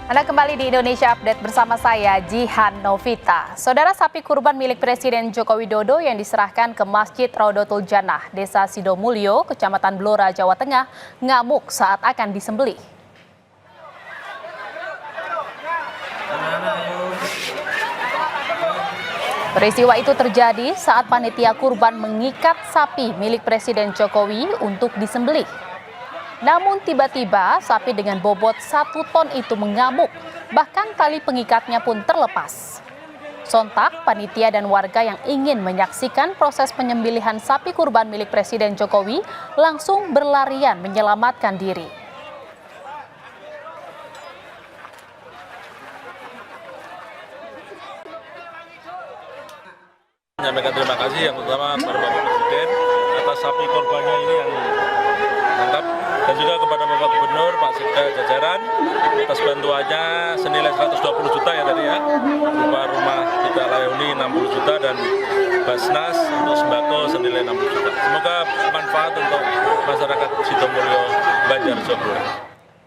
Anda kembali di Indonesia Update bersama saya, Jihan Novita. Saudara, sapi kurban milik Presiden Joko Widodo yang diserahkan ke Masjid Raudatul Jannah, Desa Sidomulyo, Kecamatan Blora, Jawa Tengah, ngamuk saat akan disembelih. Peristiwa itu terjadi saat panitia kurban mengikat sapi milik Presiden Jokowi untuk disembelih. Namun tiba-tiba sapi dengan bobot 1 ton itu mengamuk, bahkan tali pengikatnya pun terlepas. Sontak, panitia dan warga yang ingin menyaksikan proses penyembelihan sapi kurban milik Presiden Jokowi langsung berlarian menyelamatkan diri. Menyampaikan terima kasih yang utama kepada Bapak Presiden atas sapi korbannya ini yang mantap, dan juga kepada Bapak Gubernur, Pak Sekda, jajaran atas bantuannya senilai 120 juta ya tadi ya, berupa rumah kita layani 60 juta dan Basnas untuk sembako senilai 60 juta. Semoga bermanfaat untuk masyarakat Sidomulyo, Banjarnegara.